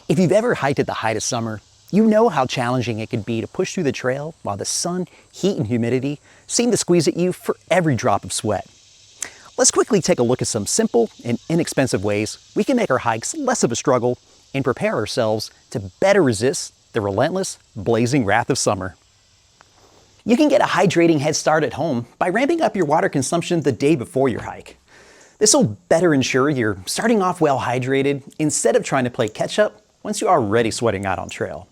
If you've ever hiked at the height of summer, you know how challenging it can be to push through the trail while the sun, heat, and humidity seem to squeeze at you for every drop of sweat. Let's quickly take a look at some simple and inexpensive ways we can make our hikes less of a struggle and prepare ourselves to better resist the relentless, blazing wrath of summer. You can get a hydrating head start at home by ramping up your water consumption the day before your hike. This will better ensure you're starting off well hydrated instead of trying to play catch up once you're already sweating out on trail.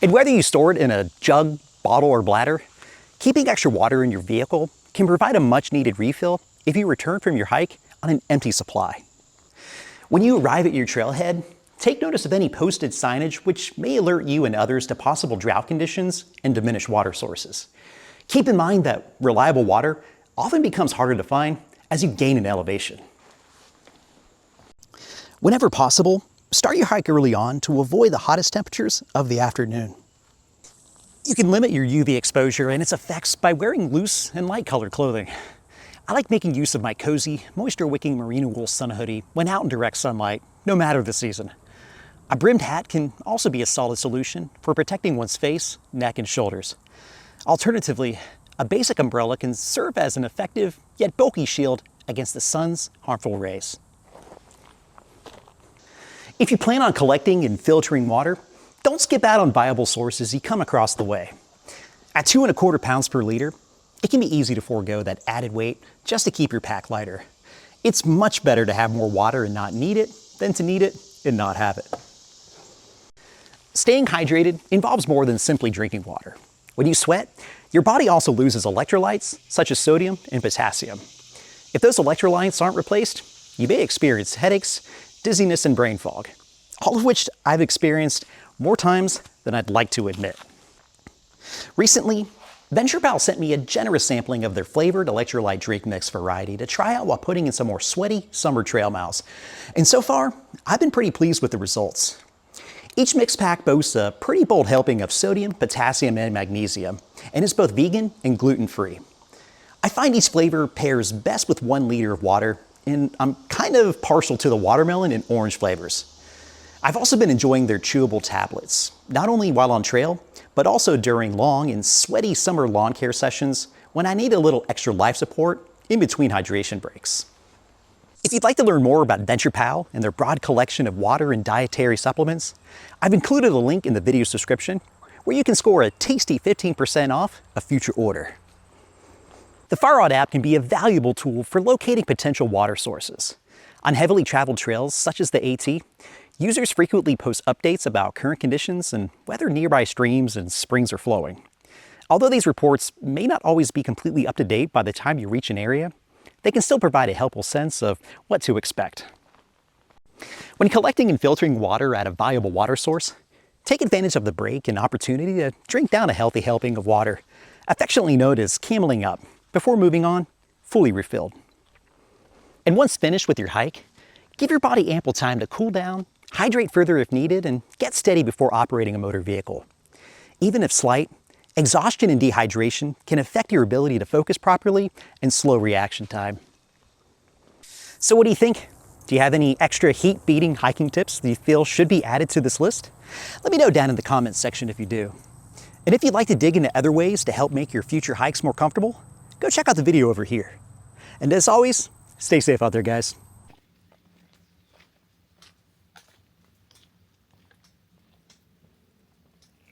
And whether you store it in a jug, bottle, or bladder, keeping extra water in your vehicle can provide a much needed refill if you return from your hike on an empty supply. When you arrive at your trailhead, take notice of any posted signage which may alert you and others to possible drought conditions and diminished water sources. Keep in mind that reliable water often becomes harder to find as you gain in elevation. Whenever possible, start your hike early on to avoid the hottest temperatures of the afternoon. You can limit your UV exposure and its effects by wearing loose and light-colored clothing. I like making use of my cozy, moisture-wicking merino wool sun hoodie when out in direct sunlight, no matter the season. A brimmed hat can also be a solid solution for protecting one's face, neck, and shoulders. Alternatively, a basic umbrella can serve as an effective yet bulky shield against the sun's harmful rays. If you plan on collecting and filtering water, don't skip out on viable sources you come across the way. At 2¼ pounds per liter, it can be easy to forego that added weight just to keep your pack lighter. It's much better to have more water and not need it than to need it and not have it. Staying hydrated involves more than simply drinking water. When you sweat, your body also loses electrolytes such as sodium and potassium. If those electrolytes aren't replaced, you may experience headaches, dizziness, and brain fog, all of which I've experienced more times than I'd like to admit. Recently, VenturePal sent me a generous sampling of their flavored electrolyte drink mix variety to try out while putting in some more sweaty summer trail miles. And so far, I've been pretty pleased with the results. Each mix pack boasts a pretty bold helping of sodium, potassium, and magnesium, and is both vegan and gluten-free. I find each flavor pairs best with 1 liter of water, and I'm kind of partial to the watermelon and orange flavors. I've also been enjoying their chewable tablets, not only while on trail, but also during long and sweaty summer lawn care sessions when I need a little extra life support in between hydration breaks. If you'd like to learn more about VenturePal and their broad collection of water and dietary supplements, I've included a link in the video's description where you can score a tasty 15% off a future order. The FireRod app can be a valuable tool for locating potential water sources. On heavily traveled trails such as the AT, users frequently post updates about current conditions and whether nearby streams and springs are flowing. Although these reports may not always be completely up to date by the time you reach an area, they can still provide a helpful sense of what to expect. When collecting and filtering water at a viable water source, take advantage of the break and opportunity to drink down a healthy helping of water, affectionately known as cameling up, before moving on, fully refilled. And once finished with your hike, give your body ample time to cool down, hydrate further if needed, and get steady before operating a motor vehicle. Even if slight, exhaustion and dehydration can affect your ability to focus properly and slow reaction time. So what do you think? Do you have any extra heat-beating hiking tips that you feel should be added to this list? Let me know down in the comments section if you do. And if you'd like to dig into other ways to help make your future hikes more comfortable, go check out the video over here. And as always, stay safe out there, guys.